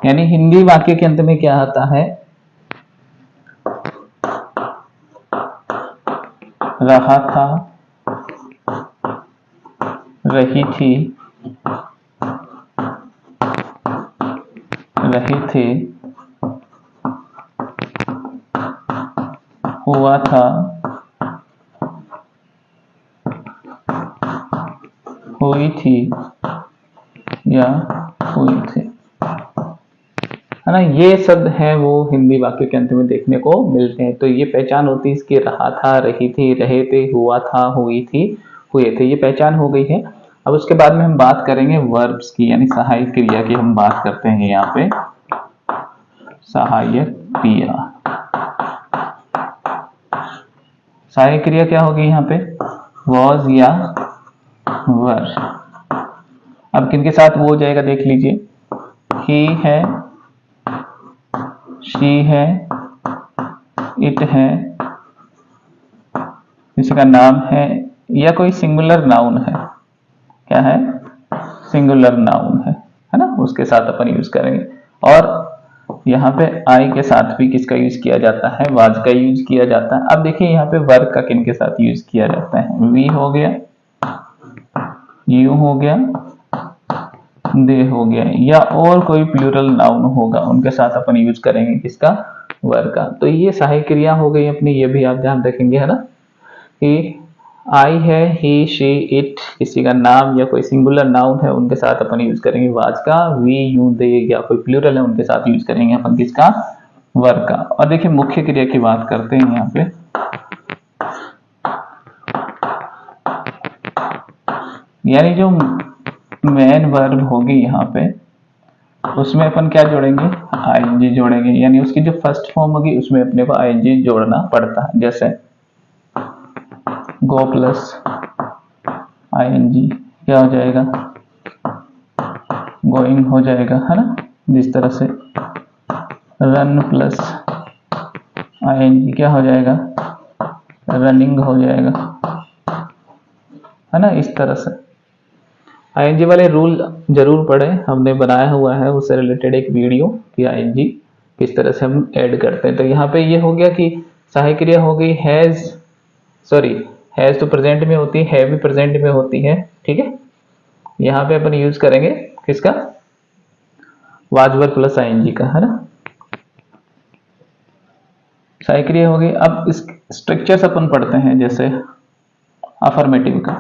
यानी हिंदी वाक्य के अंत में क्या आता है, रहा था, रही थी, रहे थे, हुआ था, हुई थी या हुई थे, है ना। ये शब्द है वो हिंदी वाक्य के अंत में देखने को मिलते हैं। तो ये पहचान होती है इसकी, रहा था, रही थी, रहे थे, हुआ था, हुई थी, हुए थे, ये पहचान हो गई है। अब उसके बाद में हम बात करेंगे वर्ब्स की, यानी सहायक क्रिया की हम बात करते हैं यहाँ पे। सहायक क्रिया, सहायक क्रिया क्या होगी यहाँ पे, वॉज या वर। अब किनके साथ वो हो जाएगा देख लीजिए, ही है, शी है, इट है, किसी का नाम है, या कोई सिंगुलर नाउन है। क्या है, सिंगुलर नाउन है ना, उसके साथ अपन यूज करेंगे। और यहाँ पे आई के साथ भी किसका यूज किया जाता है, वाज का यूज किया जाता है। अब देखिए यहाँ पे वर्ग का किन के साथ यूज किया जाता है, वी हो गया, यू हो गया, दे हो गया, या और कोई प्लूरल नाउन होगा उनके साथ अपन यूज करेंगे किसका, वर्ग का। तो ये सहायक क्रिया हो गई अपनी, ये भी आप ध्यान रखेंगे, है ना, कि आई है, ही, शी, इट, किसी का नाम या कोई सिंगुलर नाउन है उनके साथ अपन यूज करेंगे वाज का, वी, यू, दे, या कोई प्लूरल है उनके साथ यूज करेंगे अपन किसका, वर्ग का। और देखिए मुख्य क्रिया की बात करते हैं यहाँ पे, यानी जो मेन वर्ब होगी यहाँ पे उसमें अपन क्या जोड़ेंगे, आईएनजी जोड़ेंगे, यानी उसकी जो फर्स्ट फॉर्म होगी उसमें अपने को आईएनजी जोड़ना पड़ता है। जैसे गो प्लस आईएनजी क्या हो जाएगा, गोइंग हो जाएगा, है ना। जिस तरह से रन प्लस आईएनजी क्या हो जाएगा, रनिंग हो जाएगा, है ना। इस तरह से आईएनजी वाले रूल जरूर पढ़े, हमने बनाया हुआ है उससे रिलेटेड एक वीडियो कि आईएनजी किस तरह से हम ऐड करते हैं। तो यहाँ पे ये हो गया कि सहायक क्रिया हो गई हैज, सॉरी हैज तो प्रेजेंट में होती है, हैव भी प्रेजेंट में होती है, ठीक है। यहाँ पे अपन यूज करेंगे किसका, वाज वर्ब प्लस आईएनजी का, है ना। सहायक क्रिया हो गई। अब इस स्ट्रक्चर्स अपन पढ़ते हैं, जैसे अफर्मेटिव का।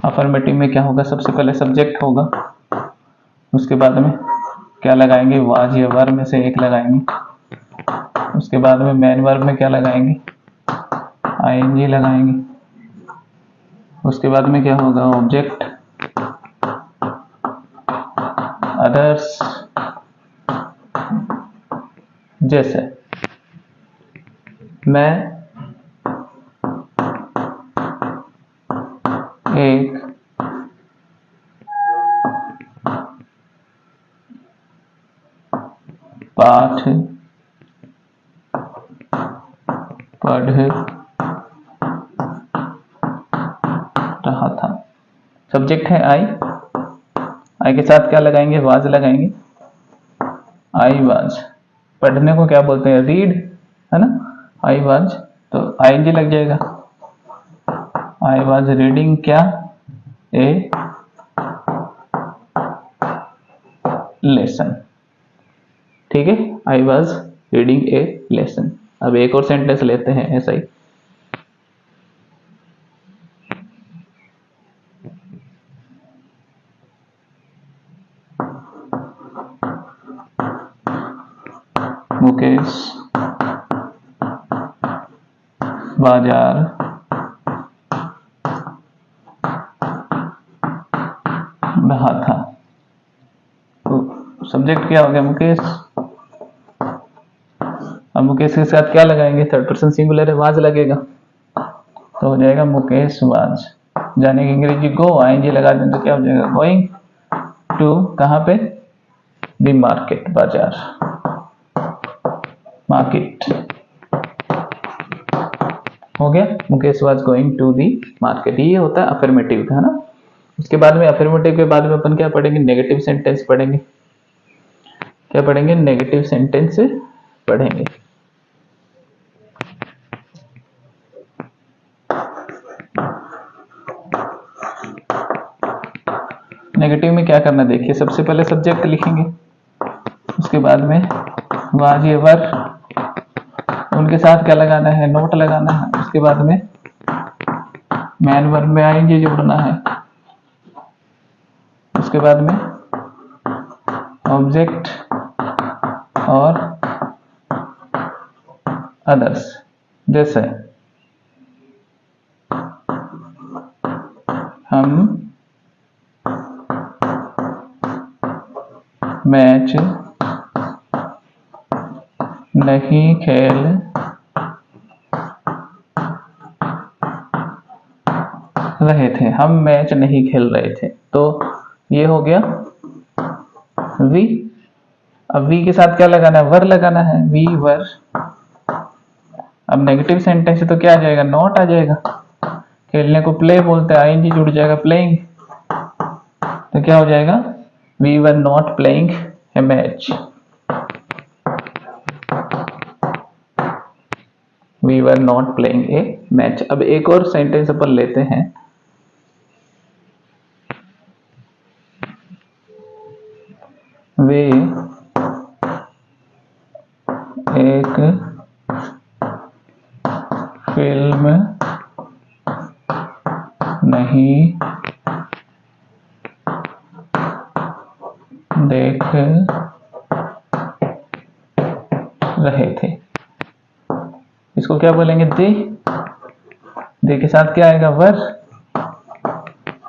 अफर्मेटिव में क्या होगा, सबसे पहले सब्जेक्ट होगा, उसके बाद में क्या लगाएंगे, वाज या वर्ब में से एक लगाएंगे, उसके बाद में मेन वर्ब में क्या लगाएंगे, आईएनजी लगाएंगे, उसके बाद में क्या होगा, ऑब्जेक्ट, अदर्स, जैसे मैं एक पाठ पढ़ रहा था। सब्जेक्ट है आई, आई के साथ क्या लगाएंगे, वाज लगाएंगे, आई वाज। पढ़ने को क्या बोलते हैं, रीड, है ना, आई वाज, तो आईएनजी लग जाएगा, आई वाज रीडिंग क्या, ए लेसन, ठीक है, I was reading A lesson. अब एक और सेंटेंस लेते हैं ऐसा ही, मुकेश बाजार रहा था। तो सब्जेक्ट क्या हो गया, मुकेश। अब मुकेश के साथ क्या लगाएंगे, थर्ड पर्सन सिंगुलर है, वाज लगेगा, तो हो जाएगा मुकेश वाज। जाने की अंग्रेजी गो, आईएनजी लगा दें तो क्या हो जाएगा, गोइंग टू, कहाँ पे, दी मार्केट, बाजार, मार्केट, हो गया, Mukesh was going to the market, ये होता है अफर्मेटिव का, है ना। उसके बाद में अफर्मेटिव के बाद में अपन क्या पढ़ेंगे, नेगेटिव सेंटेंस पढ़ेंगे। क्या पढ़ेंगे, नेगेटिव सेंटेंस पढ़ेंगे। नेगेटिव में क्या करना, देखिए सबसे पहले सब्जेक्ट लिखेंगे, उसके बाद में वाज ये वर, उनके साथ क्या लगाना है, नोट लगाना है। उसके बाद में मैन वर्ब में आएंगे जोड़ना है। उसके बाद में ऑब्जेक्ट और अदर्स, जैसे हम मैच नहीं खेल रहे थे, हम मैच नहीं खेल रहे थे, तो ये हो गया वी। अब वी के साथ क्या लगाना है, वर लगाना है, वी वर। अब नेगेटिव सेंटेंस है तो क्या आ जाएगा, नॉट आ जाएगा। खेलने को प्ले बोलते हैं, आईएनजी जुड़ जाएगा, प्लेइंग, तो क्या हो जाएगा, we were not playing a match, we were not playing a match. अब एक और सेंटेंस अपन लेते हैं, वे एक फिल्म नहीं देख रहे थे, इसको क्या बोलेंगे, दे के साथ क्या आएगा, वर,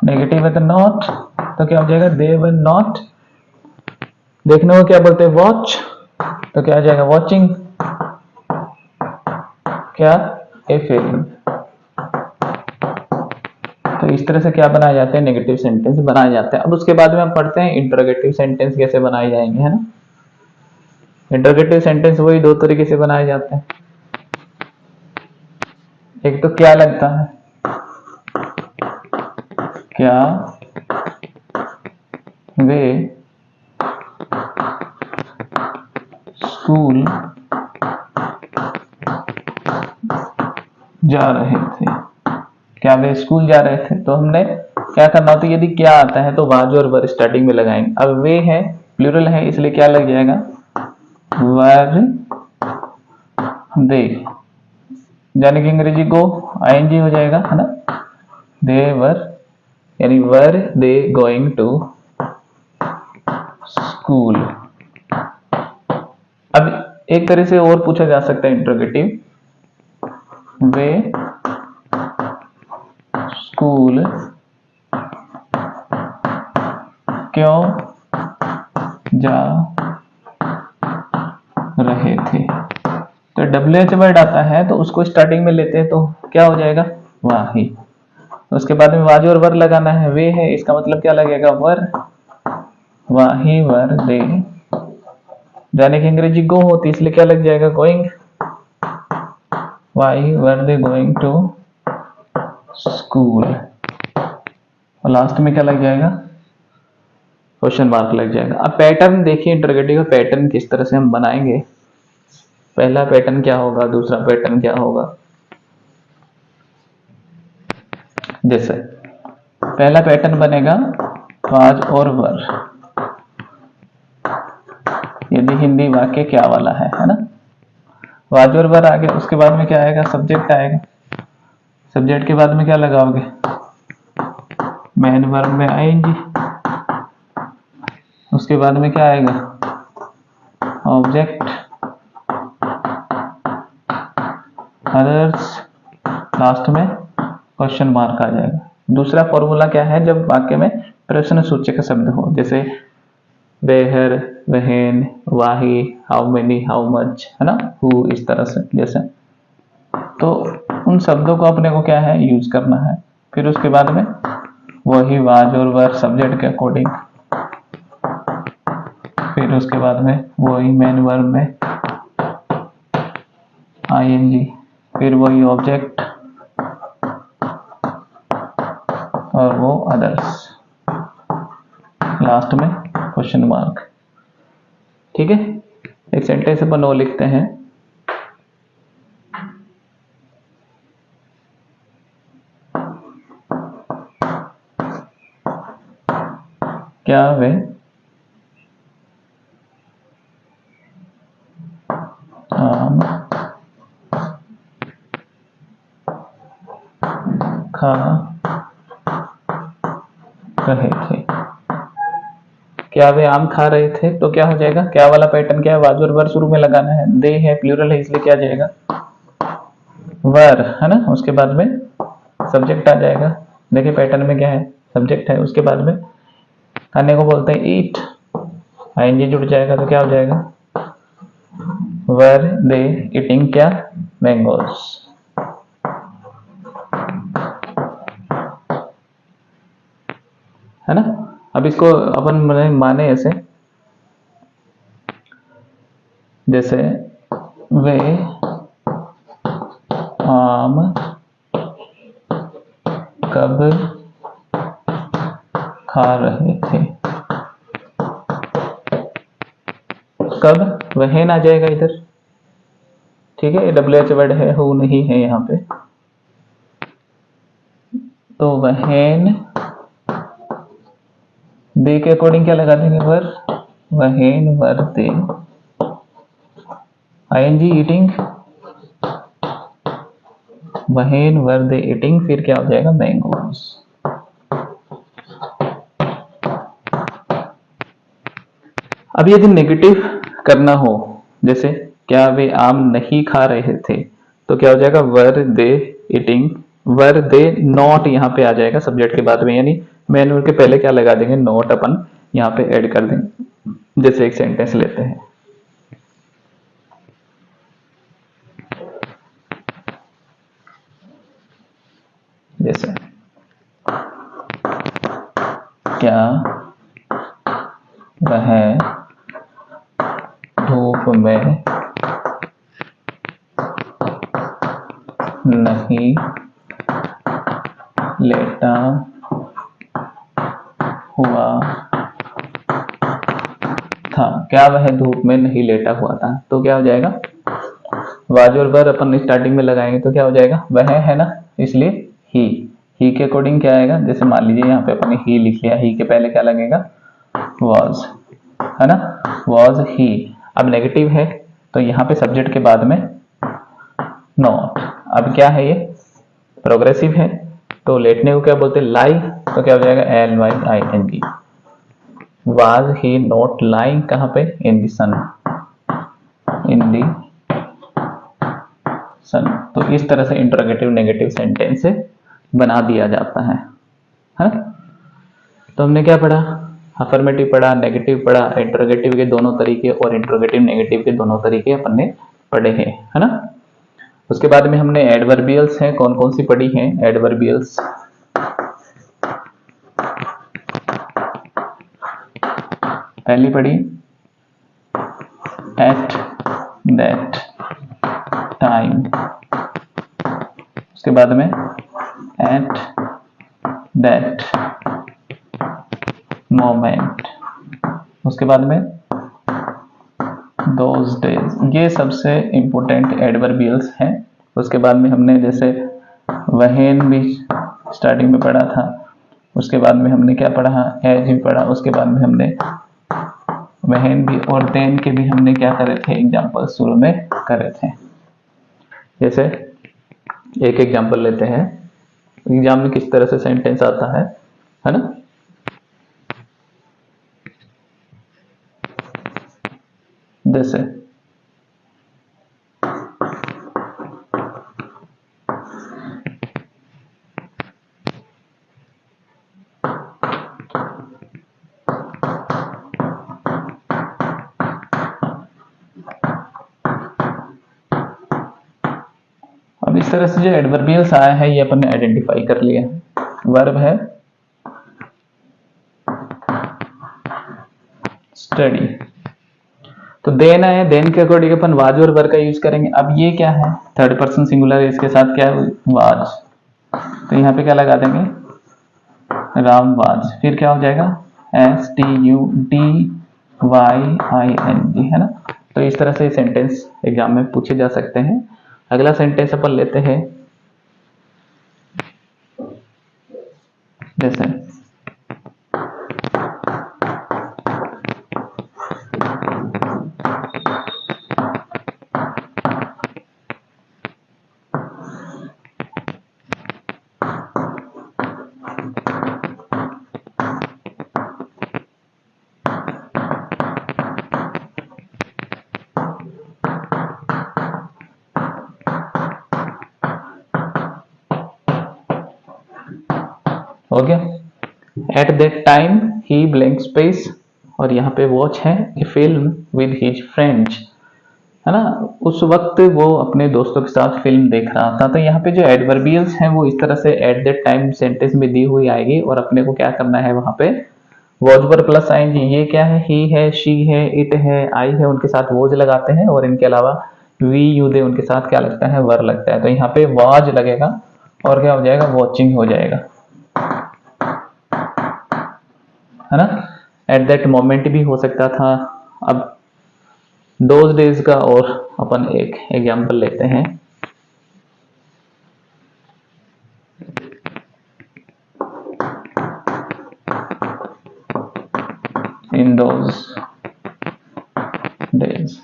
नेगेटिव है तो नॉट, तो क्या हो जाएगा, दे वर नॉट। देखने को क्या बोलते हैं, वॉच, तो क्या आ जाएगा, वॉचिंग क्या, ए फिल्म। तो इस तरह से क्या बनाए जाते हैं, नेगेटिव सेंटेंस बनाए जाते हैं। अब उसके बाद में हम पढ़ते हैं इंटरोगेटिव सेंटेंस कैसे बनाए जाएंगे, है ना। इंटरोगेटिव सेंटेंस वही दो तरीके से बनाए जाते हैं। एक तो क्या लगता है, क्या वे स्कूल जा रहे थे, क्या वे स्कूल जा रहे थे, तो हमने क्या करना होता है, यदि क्या आता है तो वाज और वर स्टार्टिंग में लगाएंगे। अब वे है प्लूरल है, इसलिए क्या लग जाएगा, वर दे, यानी कि अंग्रेजी गो आईएनजी हो जाएगा, है ना। दे वर, यानी वर दे गोइंग टू स्कूल। अब एक तरह से और पूछा जा सकता है इंटरोगेटिव, वे स्कूल क्यों जा रहे थे, तो WH वर्ड आता है तो उसको स्टार्टिंग में लेते हैं, तो क्या हो जाएगा, वाही। उसके बाद में वाज और वर लगाना है, वे है, इसका मतलब क्या लगेगा, वर, वाही वर दे, जाने की अंग्रेजी गो होती है इसलिए क्या लग जाएगा, going, why were they going to school. और लास्ट में क्या लग जाएगा, क्वेश्चन मार्क लग जाएगा। अब पैटर्न देखिए, इंटरोगेटिव का पैटर्न किस तरह से हम बनाएंगे। पहला पैटर्न क्या होगा, दूसरा पैटर्न क्या होगा। जैसे पहला पैटर्न बनेगा वाज और वर, यदि हिंदी वाक्य क्या वाला है ना। वाज और वर आ गया, उसके बाद में क्या आएगा, सब्जेक्ट आएगा। सब्जेक्ट के बाद में क्या लगाओगे, मैन वर्ब में आएंगी। उसके बाद में क्या आएगा, ऑब्जेक्ट, अदर्स, लास्ट में क्वेश्चन मार्क आ जाएगा। दूसरा फॉर्मूला क्या है, जब वाक्य में प्रश्न सूचक शब्द हो, जैसे where, when, why, how many, how much, है ना, हु, इस तरह से जैसे, तो उन शब्दों को अपने को क्या है, यूज करना है। फिर उसके बाद में वही वाज और वर सब्जेक्ट के अकॉर्डिंग, फिर उसके बाद में वही मेन वर्ब में आईएनजी, फिर वही ऑब्जेक्ट, और वो अदर्स, लास्ट में क्वेश्चन मार्क। ठीक है, एक सेंटेंस अपन वो लिखते हैं। क्या वे आम खा रहे थे? क्या वे आम खा रहे थे, तो क्या हो जाएगा, क्या वाला पैटर्न क्या है, वाज और वर शुरू में लगाना है, दे है प्लूरल है इसलिए क्या जाएगा, वर, है ना। उसके बाद में सब्जेक्ट आ जाएगा। देखिए पैटर्न में क्या है, सब्जेक्ट है, उसके बाद में खाने को बोलते हैं ईट, आईएनजी जुड़ जाएगा तो क्या हो जाएगा, वर दे ईटिंग क्या, मैंगोज। है ना। अब इसको अपन माने ऐसे, जैसे वे आम कब खा रहे थे, कब, वह आ जाएगा इधर। ठीक है, WH वर्ड है, हु नहीं है यहाँ पे, तो वहन दे के अकॉर्डिंग क्या लगा देंगे, वर, वहन वर दे, आईएनजी ईटिंग, वहन वर दे ईटिंग, फिर क्या हो जाएगा, मैंगोज। अब यदि नेगेटिव करना हो, जैसे क्या वे आम नहीं खा रहे थे, तो क्या हो जाएगा, वर दे ईटिंग, वर दे नॉट यहाँ पे आ जाएगा सब्जेक्ट के बाद में, यानी मैन वर्ब के पहले क्या लगा देंगे, नॉट अपन यहाँ पे ऐड कर देंगे। जैसे एक सेंटेंस लेते हैं, जैसे क्या वह धूप में नहीं लेटा हुआ था, क्या वह धूप में नहीं लेटा हुआ था, तो क्या हो जाएगा, वाज और वर अपन स्टार्टिंग में लगाएंगे तो क्या हो जाएगा, वह, है ना, इसलिए ही के अकॉर्डिंग क्या आएगा, जैसे मान लीजिए यहाँ पे अपने ही लिख लिया, ही के पहले क्या लगेगा, वाज, है ना, वाज ही। अब नेगेटिव है तो यहाँ पे सब्जेक्ट के बाद में नॉट। अब क्या है, ये प्रोग्रेसिव है तो लेटने को क्या बोलते हैं, लाई, तो क्या हो जाएगा, LYING, was he not lying कहाँ पे, इन दी सन, इन दी सन। तो इस तरह से इंटरोगेटिव नेगेटिव सेंटेंस बना दिया जाता है ना। तो हमने क्या पढ़ा, अफर्मेटिव पढ़ा, नेगेटिव पढ़ा, इंटरोगेटिव के दोनों तरीके और इंटरोगेटिव नेगेटिव के दोनों तरीके अपन ने पढ़े हैं, है ना। उसके बाद में हमने एडवर्बियल्स हैं, कौन कौन सी पढ़ी हैं, एडवर्बियल्स, पहली पढ़ी एट दैट टाइम, उसके बाद में एट दैट मोमेंट, उसके बाद में दोज डेज, ये सबसे इंपॉर्टेंट एडवर्बियल्स हैं। उसके बाद में हमने जैसे वहेन भी स्टार्टिंग में पढ़ा था, उसके बाद में हमने क्या पढ़ा, एज भी पढ़ा, उसके बाद में हमने वहेन भी और देन के भी हमने क्या करे थे, एग्जाम्पल शुरू में करे थे। जैसे एक एग्जाम्पल लेते हैं, एग्जाम में किस तरह से सेंटेंस आता है ना। जैसे अब इस तरह से जो एडवर्बियल्स आया है ये अपन ने आइडेंटिफाई कर लिया। वर्ब है स्टडी, तो देन है, देन के अकॉर्डिंग अपन वाज और वर का यूज करेंगे। अब ये क्या है, थर्ड पर्सन सिंगुलर, इसके साथ क्या है, वाज, तो यहाँ पे क्या लगा देंगे, राम वाज, फिर क्या हो जाएगा STUDYING, है ना। तो इस तरह से सेंटेंस एग्जाम में पूछे जा सकते हैं। अगला सेंटेंस अपन लेते हैं, जैसे हो गया, at that time he blank space, और यहाँ पे वॉच है ए फिल्म विद हिज फ्रेंड्स, है ना। उस वक्त वो अपने दोस्तों के साथ फिल्म देख रहा था। तो यहाँ पे जो एडवर्बियल्स हैं वो इस तरह से एट दैट टाइम सेंटेंस में दी हुई आएगी, और अपने को क्या करना है वहां पे वॉज पर प्लस आएंगे। ये क्या है, ही है, शी है, इट है, आई है, उनके साथ वॉज लगाते हैं, और इनके अलावा वी यू दे उनके साथ क्या लगता है, वर लगता है। तो यहाँ पे वॉज लगेगा और क्या हो जाएगा, वॉचिंग हो जाएगा, है ना। एट दैट मोमेंट भी हो सकता था। अब दोज डेज का और अपन एक एग्जाम्पल लेते हैं, इन दोज डेज।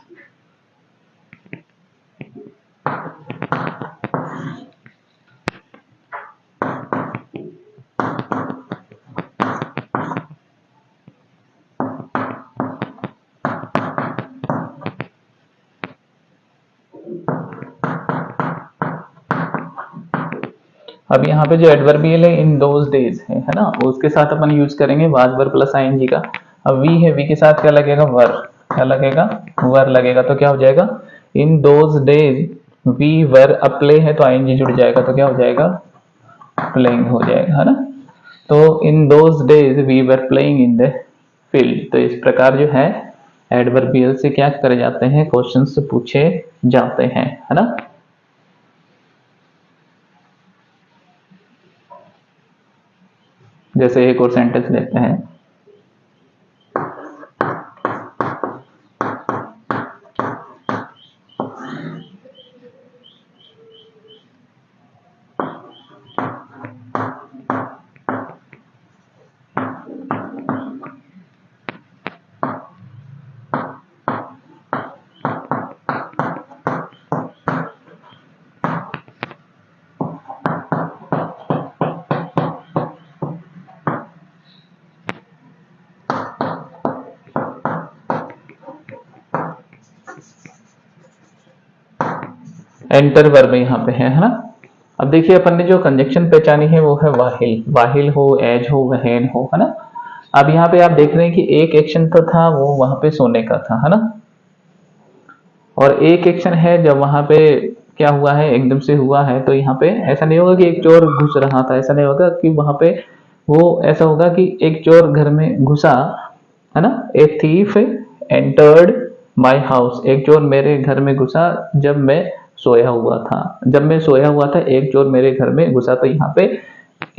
अब यहाँ पे जो एडवर्बियल है इन दोज डेज है ना, उसके साथ अपन यूज करेंगे वाज वर प्लस आईएनजी का। अब वी है, वी के साथ क्या लगेगा, वर, क्या लगेगा, वर लगेगा। तो क्या हो जाएगा, in those days we were, अब प्ले है तो आईएनजी जुड़ जाएगा, तो क्या हो जाएगा, प्लेइंग हो जाएगा, है ना। तो in those days we were playing in the field. तो इस प्रकार जो है एडवर्बियल से क्या करे जाते हैं, क्वेश्चंस पूछे जाते हैं, है ना। जैसे एक और सेंटेंस लेते हैं, एंटर वर्ब यहाँ पे है ना। अब देखिए अपन ने जो कंजक्शन पहचानी है वो है वाहिल, वाहिल हो, एज हो, वहन हो, है ना। अब यहाँ पे आप देख रहे हैं कि एक एक्शन तो था वो वहां पे सोने का था, है ना, और एक एक्शन है जब वहां पे क्या हुआ है, एकदम से हुआ है। तो यहाँ पे ऐसा नहीं होगा कि एक चोर घुस रहा था, ऐसा नहीं होगा कि वहां पे वो, ऐसा होगा कि एक चोर घर में घुसा, है ना। A thief entered my house, एक चोर मेरे घर में घुसा जब मैं सोया हुआ था, जब मैं सोया हुआ था एक चोर मेरे घर में घुसा। तो यहाँ पे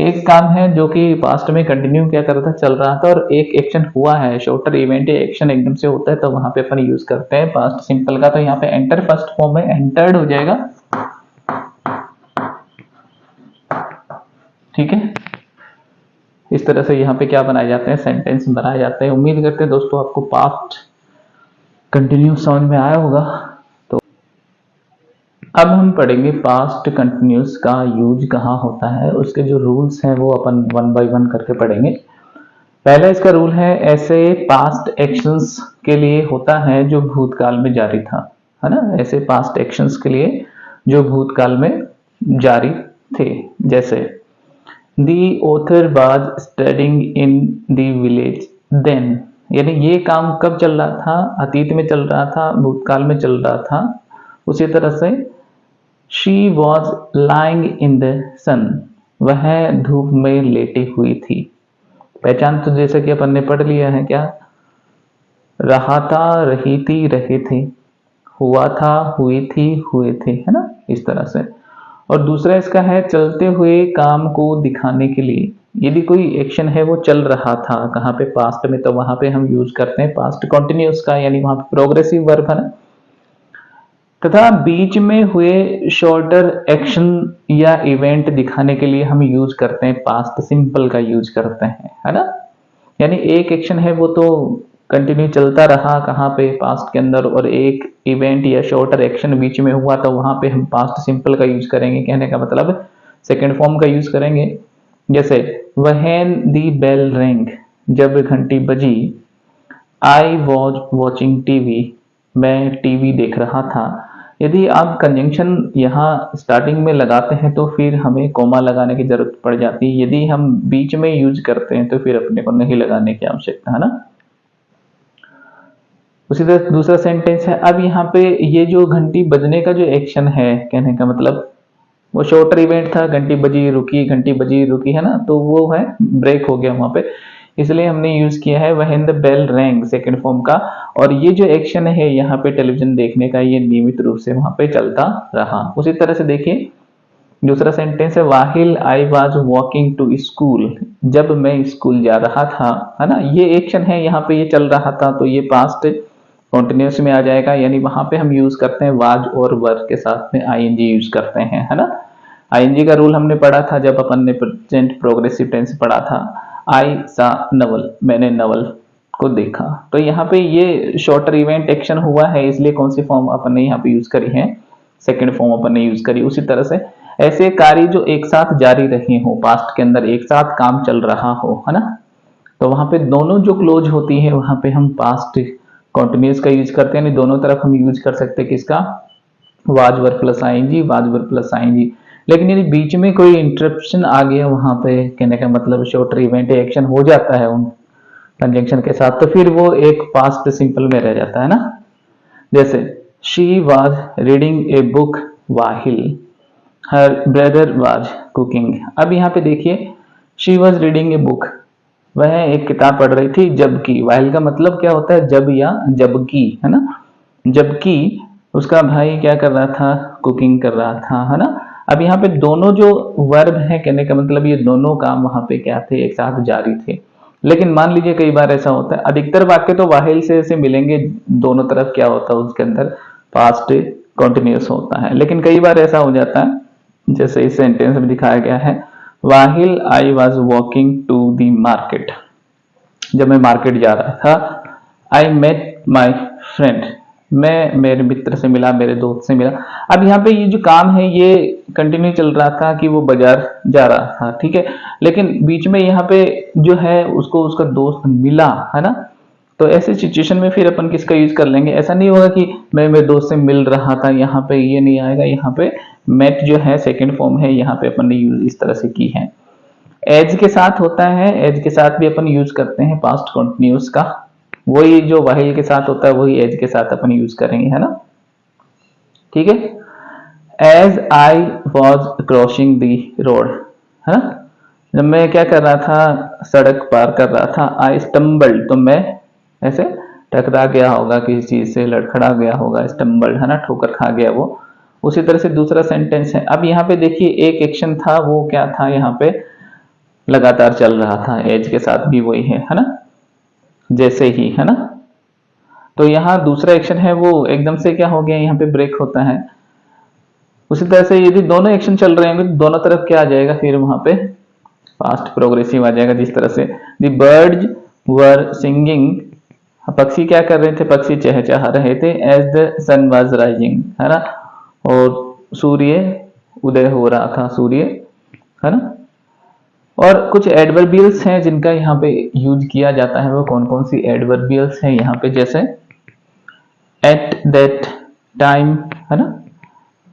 एक काम है जो कि पास्ट में कंटिन्यू क्या कर रहा था, चल रहा था, और एक एक्शन हुआ है, शॉर्टर इवेंट या एक्शन एकदम से होता है, तो वहां पे अपन यूज करते हैं पास्ट सिंपल का। तो यहाँ पे एंटर फर्स्ट फॉर्म है, एंटर्ड हो जाएगा, ठीक है। इस तरह से यहाँ पे क्या बनाए जाते हैं, सेंटेंस बनाए जाते हैं। उम्मीद करते हैं दोस्तों आपको पास्ट कंटिन्यू समझ में आया होगा। तो अब हम पढ़ेंगे पास्ट कंटिन्यूस का यूज कहाँ होता है, उसके जो रूल्स हैं वो अपन वन बाय वन करके पढ़ेंगे। पहला इसका रूल है, ऐसे पास्ट एक्शंस के लिए होता है जो भूतकाल में जारी था, है ना। ऐसे पास्ट एक्शंस के लिए जो भूतकाल में जारी थे, जैसे the author was studying in the village then, यानी ये काम कब चल रहा था, अतीत में चल रहा था, भूतकाल में चल रहा था। उसी तरह से she was lying in the sun, वह धूप में लेटी हुई थी। पहचान तो जैसे कि अपन ने पढ़ लिया है, क्या रहा था, रही थी, रहे थे, हुआ था, हुई थी, हुए थे, है ना, इस तरह से। और दूसरा इसका है चलते हुए काम को दिखाने के लिए। यदि कोई एक्शन है वो चल रहा था कहाँ पे, पास्ट में, तो वहां पे हम यूज करते हैं पास्ट कंटिन्यूअस का, यानी वहां पे प्रोग्रेसिव वर्ब है ना। तथा बीच में हुए शॉर्टर एक्शन या इवेंट दिखाने के लिए हम यूज करते हैं पास्ट सिंपल का यूज करते हैं, है ना। यानी एक एक्शन है वो तो कंटिन्यू चलता रहा कहाँ पे, पास्ट के अंदर, और एक इवेंट या शॉर्टर एक्शन बीच में हुआ तो वहां पे हम पास्ट सिंपल का यूज करेंगे। कहने का मतलब सेकंड फॉर्म का यूज करेंगे। जैसे व्हेन दी बेल रिंग, जब घंटी बजी। आई वॉज वॉचिंग टीवी, मैं टीवी देख रहा था। यदि आप कंजंक्शन यहाँ स्टार्टिंग में लगाते हैं तो फिर हमें कोमा लगाने की जरूरत पड़ जाती है। यदि हम बीच में यूज करते हैं तो फिर अपने को नहीं लगाने की आवश्यकता है ना। उसी तरह दूसरा सेंटेंस है, अब यहाँ पे ये जो घंटी बजने का जो एक्शन है, कहने का मतलब वो शॉर्टर इवेंट था, घंटी बजी रुकी, घंटी बजी रुकी, है ना, तो वो है ब्रेक हो गया वहां पे, इसलिए हमने यूज किया है when the bell rang second form का। और ये जो एक्शन है यहाँ पे टेलीविजन देखने का, ये नियमित रूप से वहां पे चलता रहा। उसी तरह से देखिए दूसरा सेंटेंस है, while I was walking to school, जब मैं स्कूल जा रहा था, है ना। ये एक्शन है यहाँ पे, ये चल रहा था, तो ये पास्ट कॉन्टिन्यूस में आ जाएगा, यानी वहां पे हम यूज करते हैं वाज और वर के साथ में आईएनजी यूज करते हैं, है ना। आईएनजी का रूल हमने पढ़ा था जब अपन ने प्रेजेंट प्रोग्रेसिव टेंस पढ़ा था। आई सा नवल, मैंने नवल को देखा। तो यहाँ पे ये शॉर्टर इवेंट एक्शन हुआ है, इसलिए कौन सी फॉर्म अपन ने यहाँ पे यूज करी है, सेकेंड फॉर्म अपन ने यूज करी। उसी तरह से ऐसे कार्य जो एक साथ जारी रहे हो, पास्ट के अंदर एक साथ काम चल रहा हो, है ना, तो वहां पे दोनों जो क्लोज होती है वहां पे हम पास्ट कॉन्टिन्यूस का यूज करते हैं, यानी दोनों तरफ हम यूज कर सकते हैं किसका, was verb plus ING, was verb plus ING. लेकिन यदि बीच में कोई इंटरप्शन आ गया वहां पे, कहने का मतलब शॉर्टर इवेंट एक्शन हो जाता है उन कंजंक्शन के साथ, तो फिर वो एक पास्ट सिंपल में रह जाता है ना। जैसे she was reading a book वाहिल her brother was cooking. अब यहाँ पे देखिए she was reading a book, वह एक किताब पढ़ रही थी, जबकि वाहिल का मतलब क्या होता है, जब या जबकि, है ना। जबकि उसका भाई क्या कर रहा था, कुकिंग कर रहा था, है ना। अब यहाँ पे दोनों जो वर्ब है, कहने का मतलब ये दोनों काम वहां पे क्या थे, एक साथ जारी थे। लेकिन मान लीजिए कई बार ऐसा होता है, अधिकतर वाक्य तो वाहिल से मिलेंगे, दोनों तरफ क्या होता है उसके अंदर पास्ट कॉन्टिन्यूस होता है। लेकिन कई बार ऐसा हो जाता है, जैसे इस सेंटेंस में दिखाया गया है, while I was walking to the market, जब मैं मार्केट जा रहा था। आई मेट माई फ्रेंड, मैं मेरे मित्र से मिला, मेरे दोस्त से मिला। अब यहाँ पे ये जो काम है ये कंटिन्यू चल रहा था कि वो बाजार जा रहा था, ठीक है, लेकिन बीच में यहाँ पे जो है उसको उसका दोस्त मिला, है ना। तो ऐसे सिचुएशन में फिर अपन किसका यूज कर लेंगे, ऐसा नहीं होगा कि मैं मेरे दोस्त से मिल रहा था, यहाँ पे ये नहीं आएगा। यहाँ पे मेट जो है सेकंड फॉर्म है, यहाँ पे अपन ने यूज इस तरह से की है। एज के साथ होता है, एज के साथ भी अपन यूज करते हैं पास्ट कंटिन्यूअस का, वही जो वाहिल के साथ होता है वही एज के साथ अपन यूज करेंगे, है ना, ठीक है। As I was crossing the road, है ना, जब मैं क्या कर रहा था, सड़क पार कर रहा था। आई स्टम्बल्ड, तो मैं ऐसे टकरा गया होगा किसी चीज से, लड़खड़ा गया होगा, स्टम्बल्ड, है ना, ठोकर खा गया वो। उसी तरह से दूसरा सेंटेंस है, अब यहाँ पे देखिए एक एक्शन था, वो क्या था, यहाँ पे लगातार चल रहा था, एज के साथ भी वही है ना, जैसे ही, है ना। तो यहाँ दूसरा एक्शन है वो एकदम से क्या हो गया, यहाँ पे ब्रेक होता है। उसी तरह से यदि दोनों एक्शन चल रहे होंगे तो दोनों तरफ क्या आ जाएगा, फिर वहां पे पास्ट प्रोग्रेसिव आ जाएगा। जिस तरह से द बर्ड्स वर सिंगिंग, पक्षी क्या कर रहे थे, पक्षी चहचहा रहे थे, as the sun was rising, है ना, और सूर्य उदय हो रहा था, सूर्य, है ना। और कुछ एडवर्बियल्स हैं जिनका यहाँ पे यूज किया जाता है, वो कौन कौन सी एडवर्बियल्स हैं यहाँ पे, जैसे एट दैट टाइम, है ना,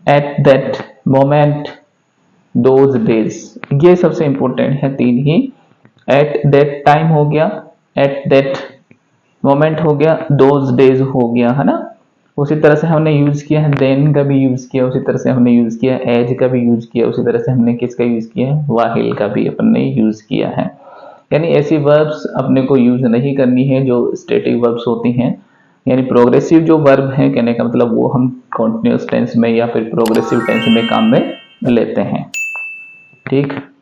at that moment, those days, ये सबसे इंपॉर्टेंट है तीन ही। एट दैट टाइम हो गया, एट दैट मोमेंट हो गया, दोज डेज हो गया, है ना। उसी तरह से हमने यूज किया है देन का भी यूज किया, उसी तरह से हमने यूज किया एज का भी यूज किया, उसी तरह से हमने किसका यूज किया है, वाहिल का भी अपन ने यूज किया है। यानी ऐसी वर्ब्स अपने को यूज नहीं करनी है जो स्टैटिक वर्ब्स होती हैं, यानी प्रोग्रेसिव जो वर्ब है, कहने का मतलब वो हम कॉन्टिन्यूअस टेंस में या फिर प्रोग्रेसिव टेंस में काम में लेते हैं। ठीक।